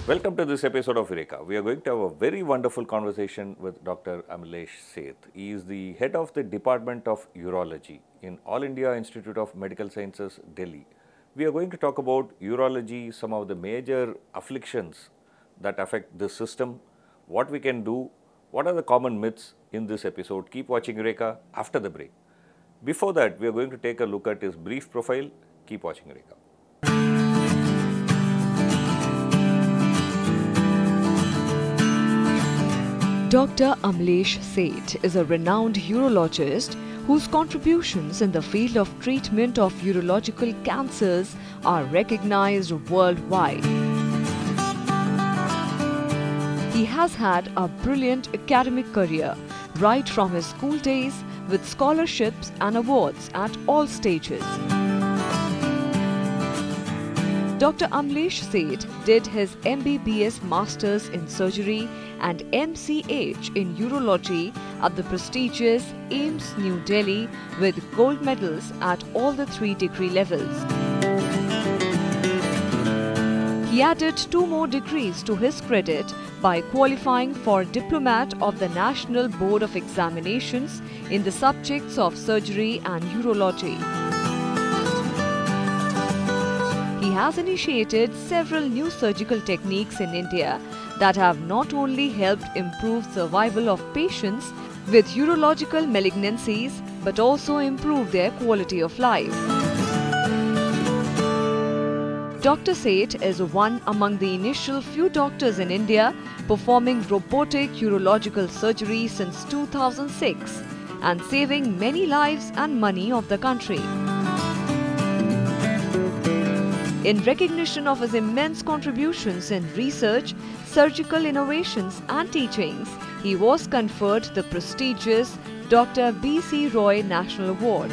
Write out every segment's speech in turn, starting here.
Welcome to this episode of Eureka. We are going to have a very wonderful conversation with Dr. Amlesh Seth. He is the head of the Department of Urology in All India Institute of Medical Sciences, Delhi. We are going to talk about urology, some of the major afflictions that affect this system, what we can do, what are the common myths in this episode. Keep watching Eureka after the break. Before that, we are going to take a look at his brief profile. Keep watching Eureka. Dr. Amlesh Seth is a renowned urologist whose contributions in the field of treatment of urological cancers are recognized worldwide. He has had a brilliant academic career right from his school days with scholarships and awards at all stages. Dr. Amlesh Seth did his MBBS Masters in Surgery and MCH in Urology at the prestigious AIIMS New Delhi with gold medals at all the 3 degree levels. He added 2 more degrees to his credit by qualifying for Diplomat of the National Board of Examinations in the subjects of Surgery and Urology. He has initiated several new surgical techniques in India that have not only helped improve survival of patients with urological malignancies but also improve their quality of life. Dr. Seth is one among the initial few doctors in India performing robotic urological surgery since 2006 and saving many lives and money of the country. In recognition of his immense contributions in research, surgical innovations and teachings, he was conferred the prestigious Dr. B.C. Roy National Award.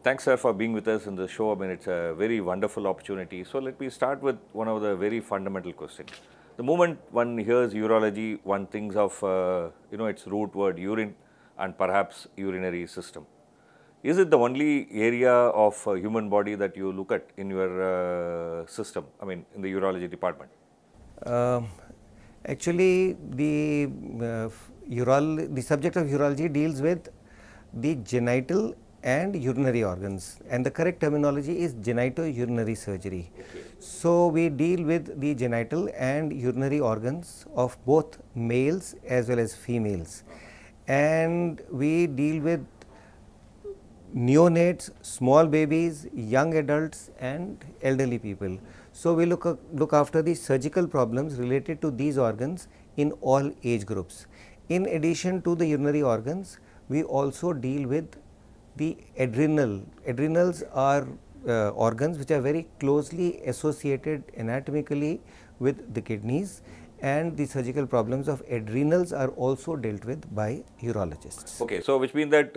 Thanks, sir, for being with us in the show. I mean, it's a very wonderful opportunity. So let me start with one of the very fundamental questions. The moment one hears urology, one thinks of, its root word urine and perhaps urinary system. Is it the only area of human body that you look at in your system, I mean, in the urology department? Actually, the subject of urology deals with the genital and urinary organs, and the correct terminology is genitourinary surgery. Okay. So, we deal with the genital and urinary organs of both males as well as females, and we deal with neonates, small babies, young adults and elderly people. So, we look after the surgical problems related to these organs in all age groups. In addition to the urinary organs, we also deal with the adrenal. Adrenals are organs which are very closely associated anatomically with the kidneys, and the surgical problems of adrenals are also dealt with by urologists. Okay, so which means that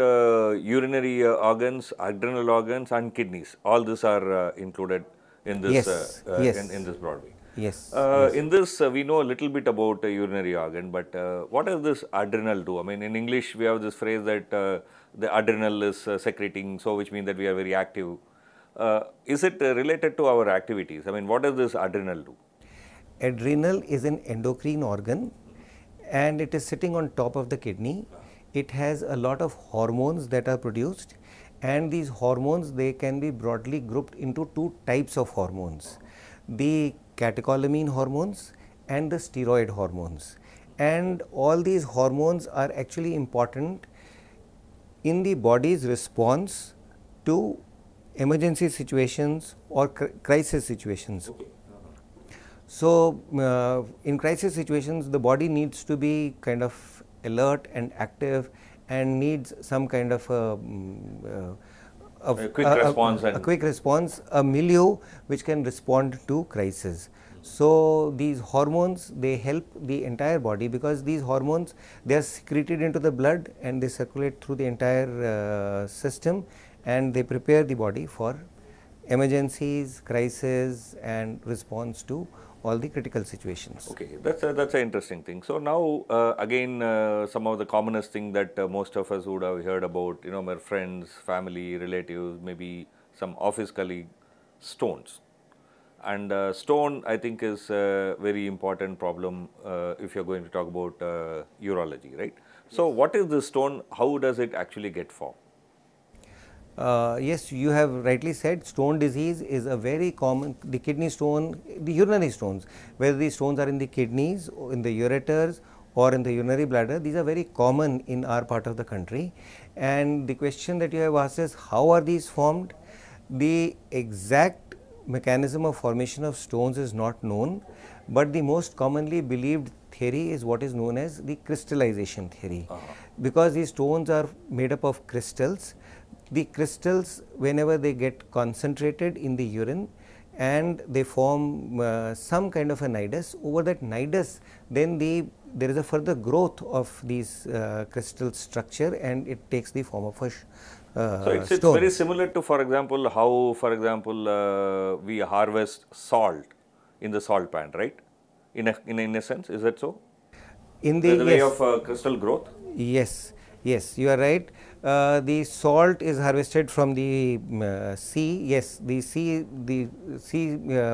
urinary organs, adrenal organs and kidneys, all these are included in this, in this broad way. Yes. In this, we know a little bit about urinary organ, but what does this adrenal do? I mean, in English, we have this phrase that the adrenal is secreting, so which means that we are very active. Is it related to our activities? I mean, what does this adrenal do? Adrenal is an endocrine organ and it is sitting on top of the kidney. It has a lot of hormones that are produced, and these hormones, they can be broadly grouped into 2 types of hormones: the catecholamine hormones and the steroid hormones. And all these hormones are actually important in the body's response to emergency situations or crisis situations. Okay. So, in crisis situations, the body needs to be kind of alert and active and needs some kind of a quick response, a milieu which can respond to crisis. So, these hormones, they help the entire body, because these hormones, they are secreted into the blood and they circulate through the entire system, and they prepare the body for emergencies, crises and response to all the critical situations. Okay, that's an interesting thing. So now again, some of the commonest thing that most of us would have heard about, my friends, family, relatives, maybe some office colleague, stones. And stone, I think, is a very important problem if you're going to talk about urology, right? So what is the stone? How does it actually get formed? Yes, you have rightly said, stone disease is a very common, the kidney stone, the urinary stones, whether these stones are in the kidneys, or in the ureters or in the urinary bladder, these are very common in our part of the country. And the question that you have asked is, how are these formed? The exact mechanism of formation of stones is not known, but the most commonly believed theory is what is known as the crystallization theory. Because these stones are made up of crystals, the crystals, whenever they get concentrated in the urine and they form some kind of a nidus, over that nidus then there is a further growth of these crystal structure and it takes the form of a So it's very similar to, for example, how, for example, we harvest salt in the salt pan, right? In a sense, is that so? In the way of crystal growth? Yes, yes, you are right. The salt is harvested from the sea. Yes, the sea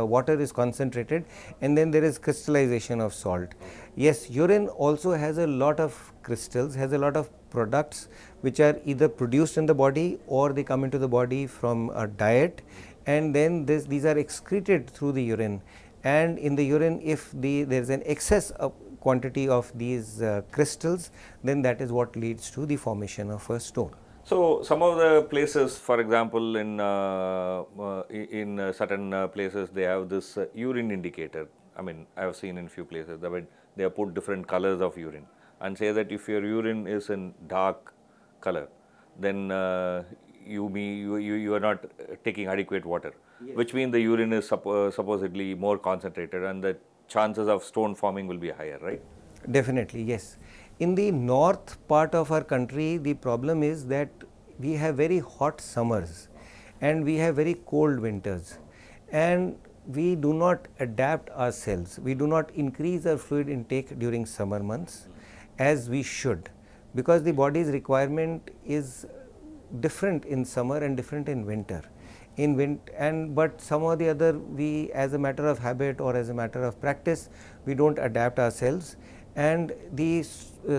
water is concentrated, and then there is crystallization of salt. Yes, urine also has a lot of crystals, has a lot of products which are either produced in the body or they come into the body from a diet, and then these are excreted through the urine. And in the urine, if there is an excess of quantity of these crystals, then that is what leads to the formation of a stone. So some of the places, for example, in certain places, they have this urine indicator. I mean, I have seen in few places that they have put different colors of urine and say that if your urine is in dark color, then you are not taking adequate water, which means the urine is supposedly more concentrated and the chances of stone forming will be higher, right? Definitely, yes. In the north part of our country, the problem is that we have very hot summers and we have very cold winters, and we do not adapt ourselves. We do not increase our fluid intake during summer months as we should, because the body's requirement is different in summer and different in winter. But some or the other, we, as a matter of habit or as a matter of practice, we don't adapt ourselves, and the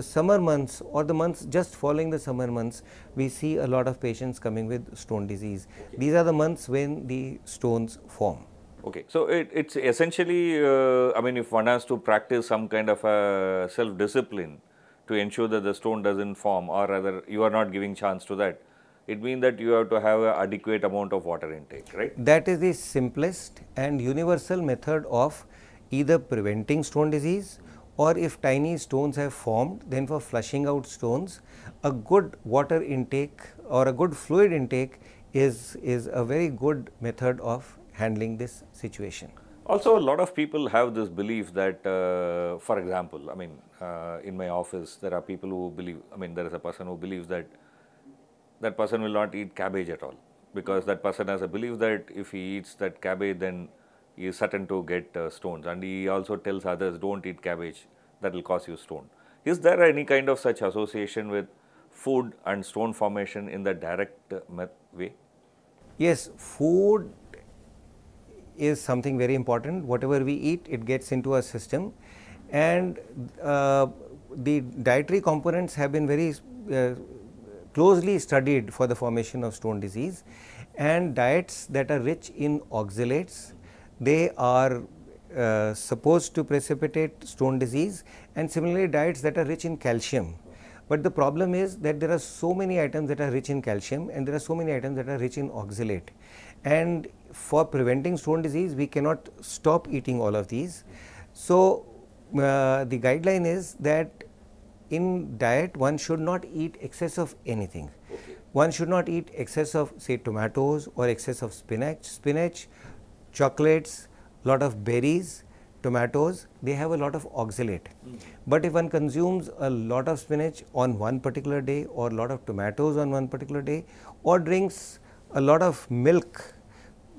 summer months or the months just following the summer months, we see a lot of patients coming with stone disease. These are the months when the stones form. Okay, so it's essentially, I mean, if one has to practice some kind of a self-discipline to ensure that the stone doesn't form, or rather you are not giving chance to that, it means that you have to have an adequate amount of water intake, right? That is the simplest and universal method of either preventing stone disease, or if tiny stones have formed, then for flushing out stones, a good water intake or a good fluid intake is a very good method of handling this situation. Also, a lot of people have this belief that, for example, I mean, in my office, there are people who believe, I mean, there is a person who believes that that person will not eat cabbage at all, because that person has a belief that if he eats that cabbage, then he is certain to get stones, and he also tells others, don't eat cabbage, that will cause you stone. Is there any kind of such association with food and stone formation in the direct way? Yes, food is something very important. Whatever we eat, it gets into our system, and the dietary components have been very closely studied for the formation of stone disease, and diets that are rich in oxalates, they are supposed to precipitate stone disease, and similarly diets that are rich in calcium. But the problem is that there are so many items that are rich in calcium and there are so many items that are rich in oxalate, and for preventing stone disease we cannot stop eating all of these. So the guideline is that in diet one should not eat excess of anything. One should not eat excess of, say, tomatoes or excess of spinach, chocolates, lot of berries. Tomatoes, they have a lot of oxalate. But if one consumes a lot of spinach on one particular day, or a lot of tomatoes on one particular day, or drinks a lot of milk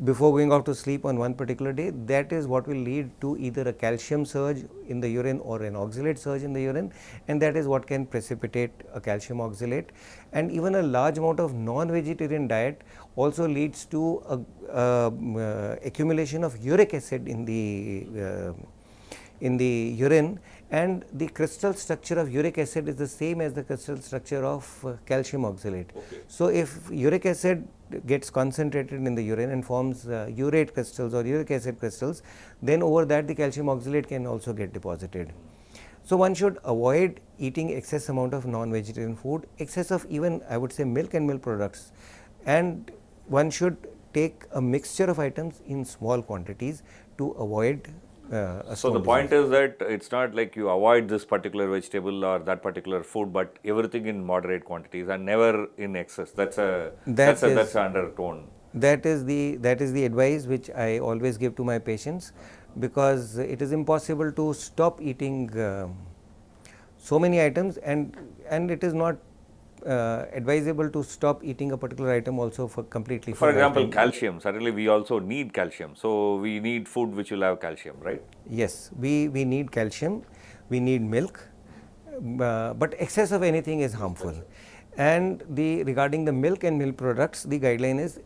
before going off to sleep on one particular day, that is what will lead to either a calcium surge in the urine or an oxalate surge in the urine, and that is what can precipitate a calcium oxalate. And even a large amount of non-vegetarian diet also leads to accumulation of uric acid in the urine, and the crystal structure of uric acid is the same as the crystal structure of calcium oxalate. Okay. So, if uric acid gets concentrated in the urine and forms urate crystals or uric acid crystals, then over that the calcium oxalate can also get deposited. So, one should avoid eating excess amount of non-vegetarian food, excess of even I would say milk and milk products, and one should take a mixture of items in small quantities to avoid a So the stone point disease. is that it's not like you avoid this particular vegetable or that particular food, but everything in moderate quantities and never in excess. That's an undertone. That is the advice which I always give to my patients, because it is impossible to stop eating so many items, and it is not advisable to stop eating a particular item also for completely. For a example, lifetime. calcium. Certainly, we also need calcium. So we need food which will have calcium, right? Yes, we need calcium, we need milk, but excess of anything is harmful. And regarding the milk and milk products, the guideline is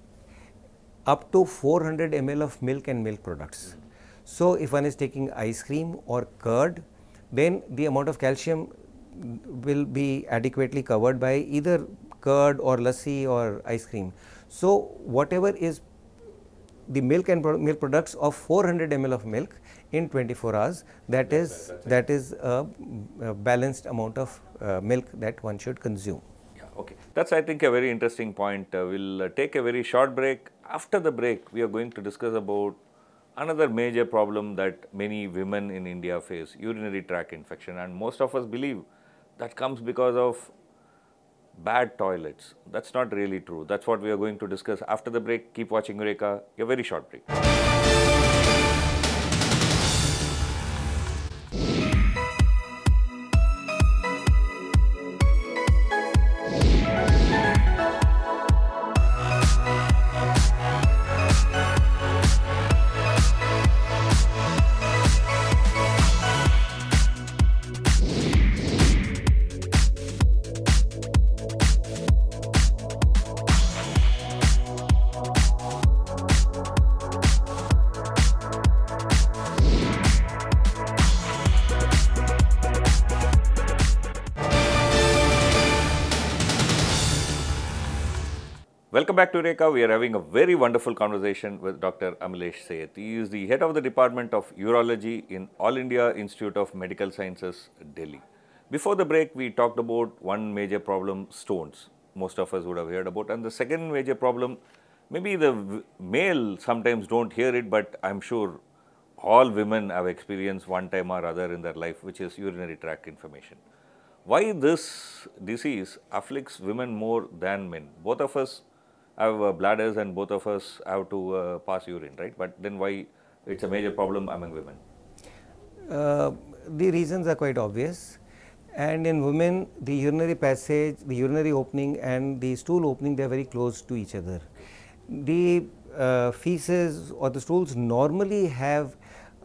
up to 400 ml of milk and milk products. So, if one is taking ice cream or curd, then the amount of calcium will be adequately covered by either curd or lassi or ice cream. So, whatever is the milk and milk products of 400 ml of milk in 24 hours, that is a balanced amount of milk that one should consume. Yeah, okay. That's, I think, a very interesting point. We'll take a very short break. After the break, we are going to discuss about another major problem that many women in India face, urinary tract infection, and most of us believe that comes because of bad toilets. That's not really true. That's what we are going to discuss after the break. Keep watching Eureka, a very short break. Welcome back to Eureka. We are having a very wonderful conversation with Dr. Amlesh Seth. He is the head of the Department of Urology in All India Institute of Medical Sciences, Delhi. Before the break, we talked about one major problem, stones. Most of us would have heard about. And the second major problem, maybe the male sometimes don't hear it, but I'm sure all women have experienced one time or other in their life, which is urinary tract inflammation. Why this disease afflicts women more than men? Both of us have bladders and both of us have to pass urine, right? But then why it's a major problem among women? The reasons are quite obvious, and in women the urinary passage, the urinary opening and the stool opening, they are very close to each other. The feces or the stools normally have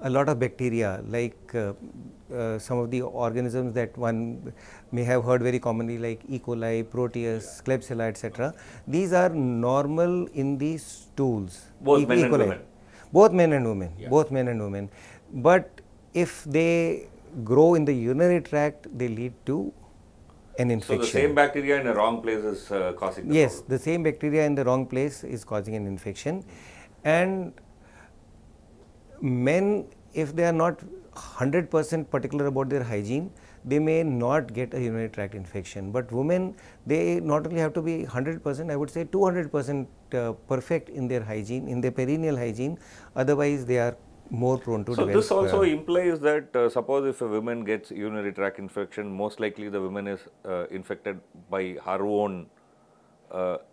a lot of bacteria, like some of the organisms that one may have heard very commonly, like E. coli, Proteus, Klebsiella, etc. These are normal in the stools. Both men and women. Both men and women. Yeah. Both men and women. But if they grow in the urinary tract, they lead to an infection. So the same bacteria in the wrong place is causing the Yes, problem. the same bacteria in the wrong place is causing an infection. And men, if they are not 100% particular about their hygiene, they may not get a urinary tract infection. But women, they not only have to be 100%, I would say 200% perfect in their hygiene, in their perineal hygiene, otherwise they are more prone to develop. So this also implies that suppose if a woman gets urinary tract infection, most likely the woman is infected by her own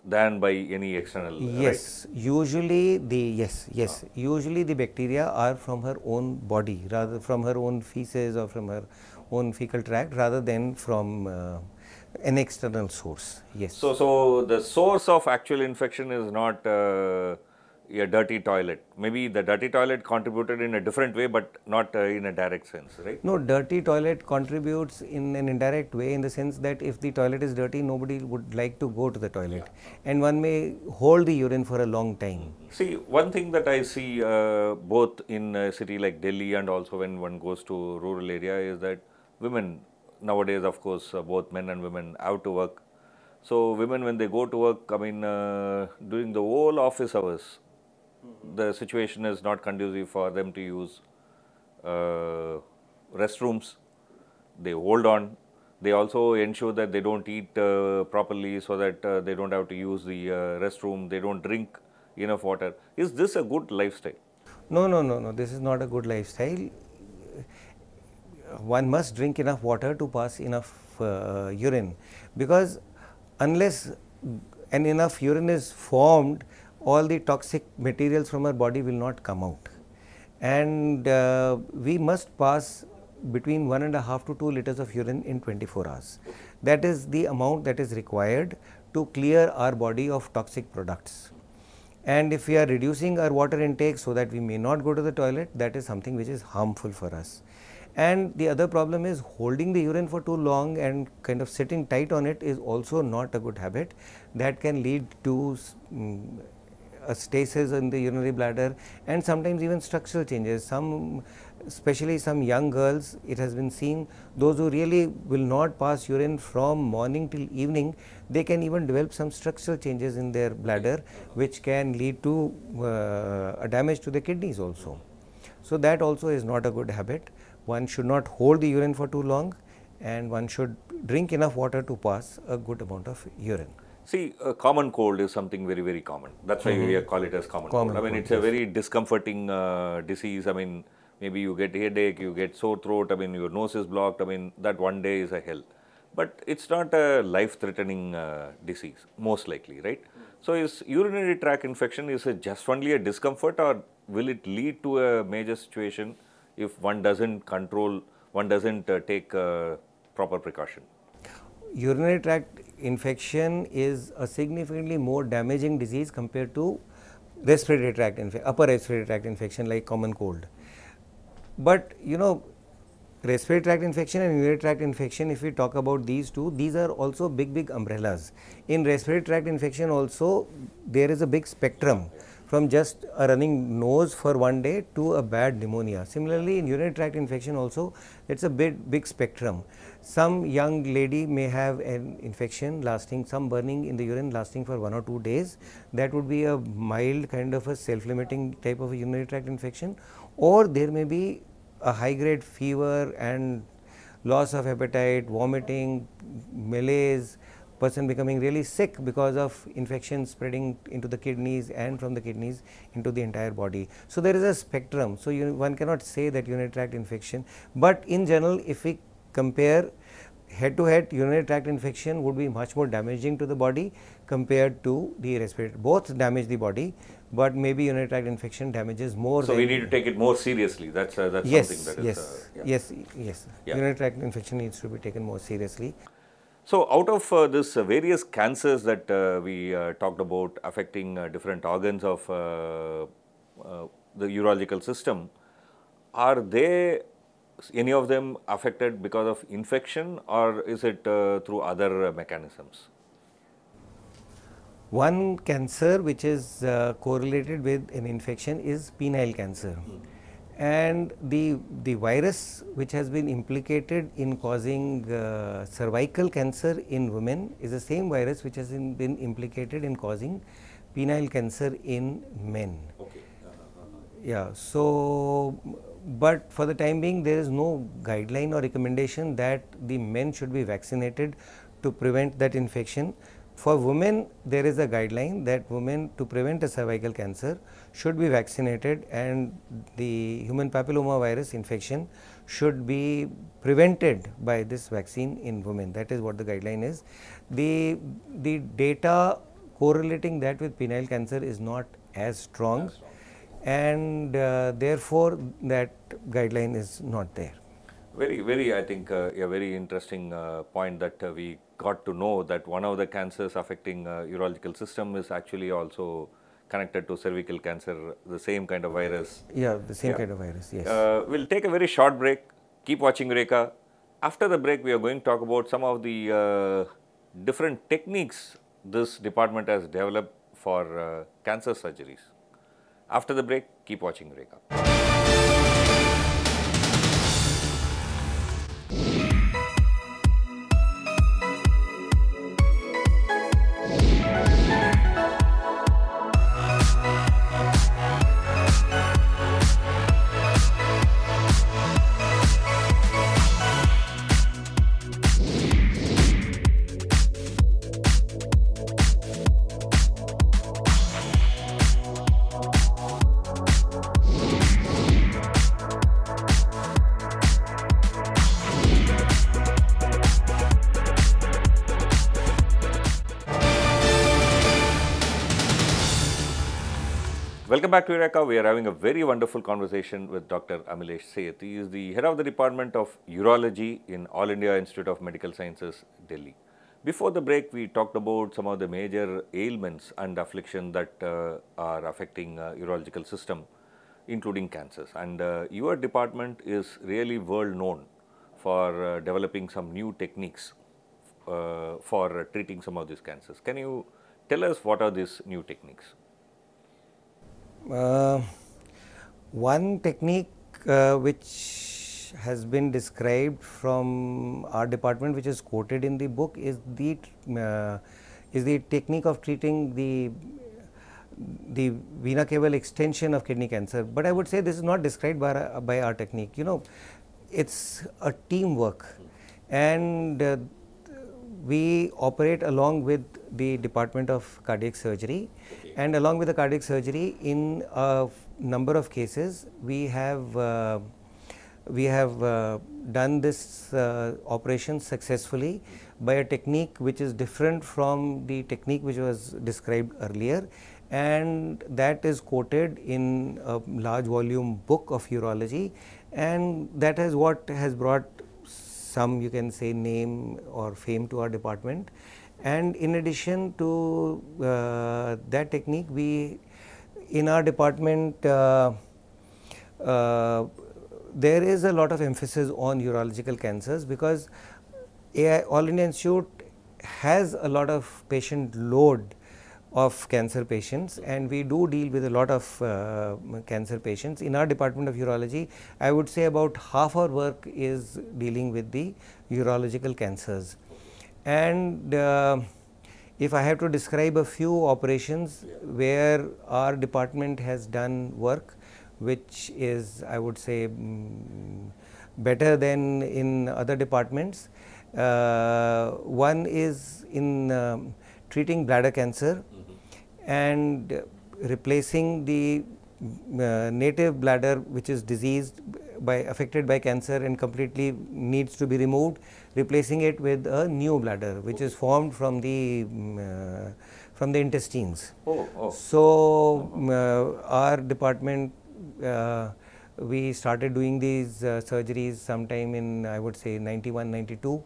than by any external. Yes, right? usually usually the bacteria are from her own body, rather from her own feces or from her own fecal tract, rather than from an external source. Yes. So the source of actual infection is not a dirty toilet. Maybe the dirty toilet contributed in a different way, but not in a direct sense, right? No, dirty toilet contributes in an indirect way, in the sense that if the toilet is dirty, nobody would like to go to the toilet, and one may hold the urine for a long time. See, one thing that I see both in a city like Delhi and also when one goes to rural area is that women nowadays, of course, both men and women have to work. So women, when they go to work, I mean, during the whole office hours, the situation is not conducive for them to use restrooms. They hold on. They also ensure that they don't eat properly, so that they don't have to use the restroom. They don't drink enough water. Is this a good lifestyle? No, no, no, no. This is not a good lifestyle. One must drink enough water to pass enough urine, because unless enough urine is formed, all the toxic materials from our body will not come out. And we must pass between 1.5 to 2 liters of urine in 24 hours. That is the amount that is required to clear our body of toxic products. And if we are reducing our water intake so that we may not go to the toilet, that is something which is harmful for us. And the other problem is holding the urine for too long and kind of sitting tight on it is also not a good habit. That can lead to a stasis in the urinary bladder, and sometimes even structural changes. Especially some young girls, it has been seen, those who really will not pass urine from morning till evening, they can even develop some structural changes in their bladder, which can lead to a damage to the kidneys also. So that also is not a good habit. One should not hold the urine for too long, and one should drink enough water to pass a good amount of urine. See, a common cold is something very, very common. That's why we call it as common cold. I mean, it's a very discomforting disease. I mean, maybe you get headache, you get sore throat, I mean, your nose is blocked. I mean, that one day is a hell. But it's not a life-threatening disease, most likely, right? So, is urinary tract infection, is it just only a discomfort, or will it lead to a major situation if one doesn't control, one doesn't take proper precaution? Urinary tract infection is a significantly more damaging disease compared to respiratory tract upper respiratory tract infection like common cold. But you know, respiratory tract infection and urinary tract infection, if we talk about these two, these are also big umbrellas. In respiratory tract infection also, there is a big spectrum, from just a running nose for one day to a bad pneumonia. Similarly, in urinary tract infection also, it's a big spectrum. Some young lady may have an infection lasting, some burning in the urine lasting for 1 or 2 days. That would be a mild kind of a self-limiting type of a urinary tract infection. Or there may be a high-grade fever and loss of appetite, vomiting, malaise, person becoming really sick because of infection spreading into the kidneys and from the kidneys into the entire body. So there is a spectrum. So one cannot say that urinary tract infection, but in general, if we compare head to head, urinary tract infection would be much more damaging to the body compared to the respiratory. Both damage the body, but maybe urinary tract infection damages more. So we need to take it more seriously. That's yes, something that is. Yes. Yeah. Urinary tract infection needs to be taken more seriously. So, out of this various cancers that we talked about affecting different organs of the urological system, are they, any of them affected because of infection, or is it through other mechanisms? One cancer which is correlated with an infection is penile cancer. And the virus which has been implicated in causing cervical cancer in women is the same virus which has been implicated in causing penile cancer in men. Okay. Yeah. So, but for the time being, there is no guideline or recommendation that the men should be vaccinated to prevent that infection. For women, there is a guideline that women, to prevent a cervical cancer, should be vaccinated, and the human papilloma virus infection should be prevented by this vaccine in women. That is what the guideline is. The data correlating that with penile cancer is not as strong, and therefore that guideline is not there. Very, I think a very interesting point that we got to know that one of the cancers affecting urological system is actually also connected to cervical cancer, the same kind of virus. Yeah, the same kind of virus, yes. We'll take a very short break. Keep watching Eureka. After the break, we are going to talk about some of the different techniques this department has developed for cancer surgeries. After the break, keep watching Eureka. Welcome back to Eureka. We are having a very wonderful conversation with Dr. Amilesh Seth. He is the head of the Department of Urology in All India Institute of Medical Sciences, Delhi. Before the break, we talked about some of the major ailments and affliction that are affecting urological system, including cancers. And your department is really world known for developing some new techniques for treating some of these cancers. Can you tell us what are these new techniques? One technique which has been described from our department, which is quoted in the book, is the technique of treating the vena cava extension of kidney cancer. But I would say this is not described by our technique. You know, it's a teamwork, and we operate along with the Department of Cardiac Surgery, and along with the cardiac surgery, in a number of cases, we have done this operation successfully by a technique which is different from the technique which was described earlier, and that is quoted in a large volume book of urology, and that is what has brought some, you can say, name or fame to our department. And in addition to that technique, we in our department there is a lot of emphasis on urological cancers, because All India Institute has a lot of patient load of cancer patients, and we do deal with a lot of cancer patients. In our Department of Urology, I would say about half our work is dealing with the urological cancers. And if I have to describe a few operations where our department has done work which is, I would say, better than in other departments, one is in treating bladder cancer and replacing the native bladder which is diseased affected by cancer and completely needs to be removed, replacing it with a new bladder which is formed from the intestines. So our department, we started doing these surgeries sometime in, I would say, 91, 92,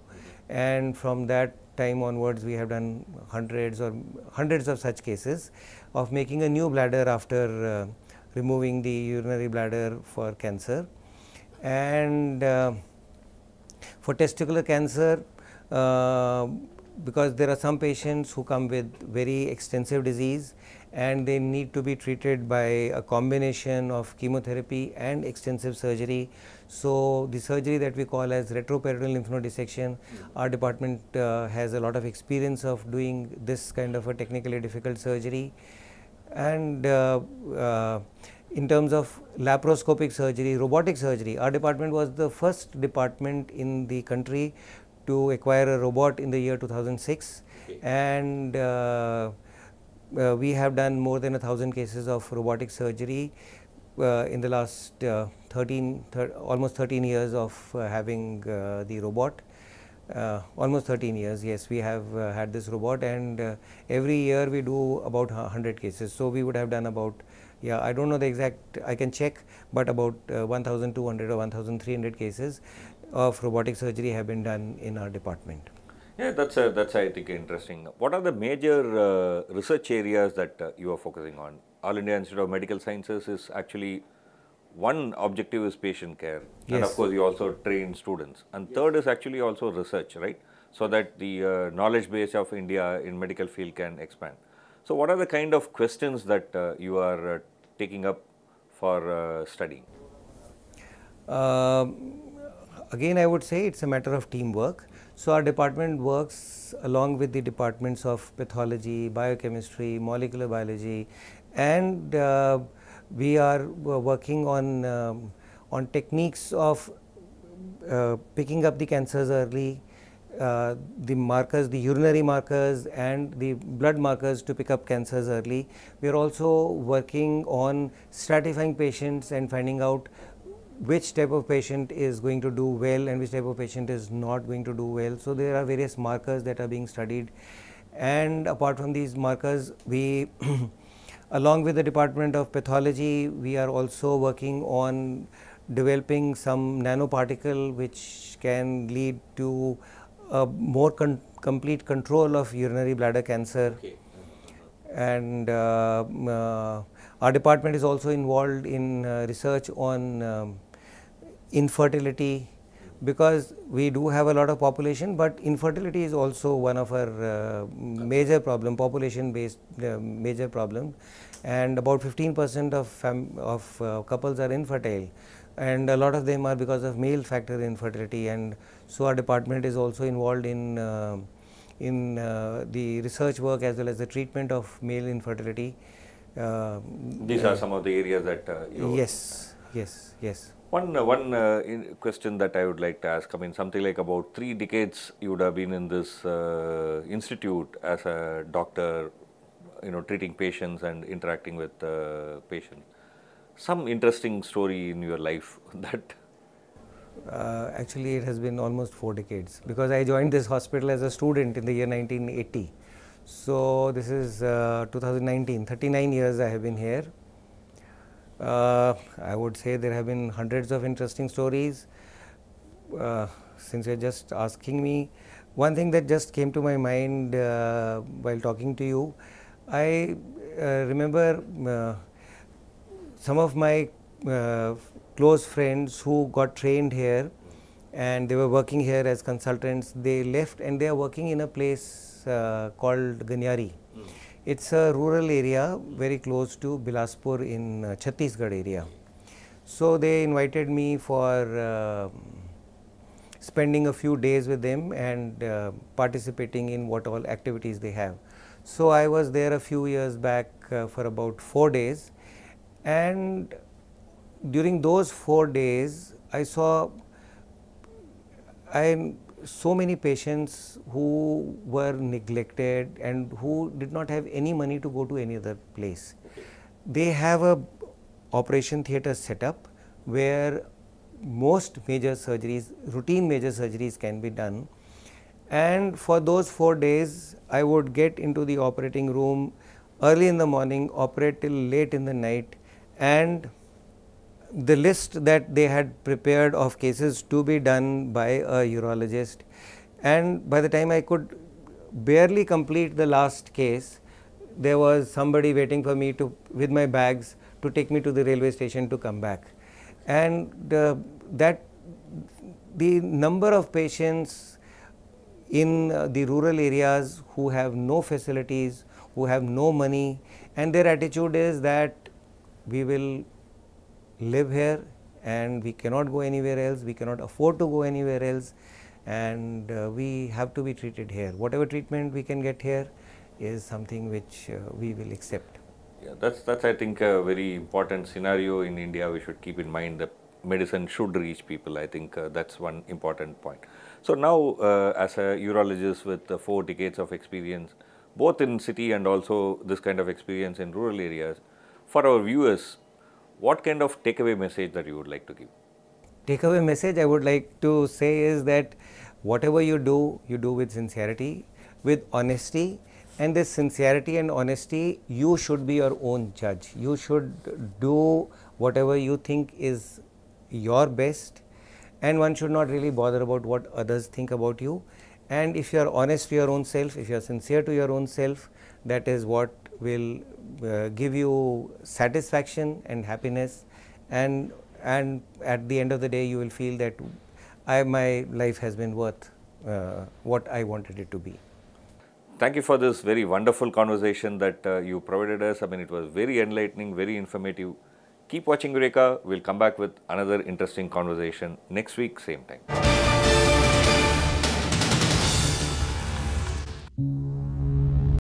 and from that time onwards we have done hundreds of such cases of making a new bladder after removing the urinary bladder for cancer. And for testicular cancer, because there are some patients who come with very extensive disease and they need to be treated by a combination of chemotherapy and extensive surgery. So the surgery that we call as retroperitoneal lymph node dissection, our department has a lot of experience of doing this kind of a technically difficult surgery. And in terms of laparoscopic surgery, robotic surgery, our department was the first department in the country to acquire a robot in the year 2006, and we have done more than 1,000 cases of robotic surgery in the last almost 13 years of having the robot. Almost 13 years, yes, we have had this robot, and every year we do about 100 cases. So we would have done about, I don't know the exact, I can check, but about 1,200 or 1,300 cases of robotic surgery have been done in our department. Yeah, that's I think interesting. What are the major research areas that you are focusing on All India Institute of Medical Sciences is actually, one objective is patient care, and Yes. of course you also train students, and third is actually also research, right? So that the knowledge base of India in medical field can expand. So what are the kind of questions that you are taking up for studying? Again, I would say it's a matter of teamwork. So our department works along with the departments of pathology, biochemistry, molecular biology, and we are working on techniques of picking up the cancers early, the markers, the urinary markers and the blood markers to pick up cancers early. We are also working on stratifying patients and finding out which type of patient is going to do well and which type of patient is not going to do well. So there are various markers that are being studied, and apart from these markers, we along with the Department of Pathology, we are also working on developing some nanoparticle which can lead to a more complete control of urinary bladder cancer. Okay. And our department is also involved in research on infertility, because we do have a lot of population, but infertility is also one of our major problem, population based major problem, and about 15% of couples are infertile, and a lot of them are because of male factor infertility. And so our department is also involved in the research work as well as the treatment of male infertility. These are some of the areas that you. Yes, yes, yes. One question that I would like to ask, I mean, something like about 3 decades you would have been in this institute as a doctor, treating patients and interacting with patients. Some interesting story in your life that. Actually, it has been almost 4 decades, because I joined this hospital as a student in the year 1980. So this is 2019, 39 years I have been here. I would say there have been hundreds of interesting stories. Since you're just asking me, one thing that just came to my mind while talking to you, I remember some of my close friends who got trained here and they were working here as consultants. They left and they are working in a place called Ganyari. It's a rural area very close to Bilaspur in Chhattisgarh area. So they invited me for spending a few days with them and participating in what all activities they have. So I was there a few years back for about 4 days, and during those 4 days I saw so many patients who were neglected and who did not have any money to go to any other place. They have a operation theatre set up where most major surgeries, routine major surgeries can be done, and for those 4 days I would get into the operating room early in the morning, operate till late in the night, and the list that they had prepared of cases to be done by a urologist, and by the time I could barely complete the last case, there was somebody waiting for me with my bags to take me to the railway station to come back. And the number of patients in the rural areas who have no facilities, who have no money, and their attitude is that we will live here and we cannot go anywhere else, we cannot afford to go anywhere else, and we have to be treated here. Whatever treatment we can get here is something which we will accept. Yeah, that's I think a very important scenario in India. We should keep in mind that medicine should reach people. I think that's one important point. So now as a urologist with 4 decades of experience, both in city and also this kind of experience in rural areas, for our viewers, what kind of takeaway message that you would like to give? Takeaway message I would like to say is that whatever you do with sincerity, with honesty, and this sincerity and honesty, you should be your own judge. You should do whatever you think is your best, and one should not really bother about what others think about you. And if you are honest to your own self, if you are sincere to your own self, that is what will give you satisfaction and happiness, and at the end of the day you will feel that my life has been worth what I wanted it to be. Thank you for this very wonderful conversation that you provided us. I mean, it was very enlightening, very informative. Keep watching Eureka. We'll come back with another interesting conversation next week, same time.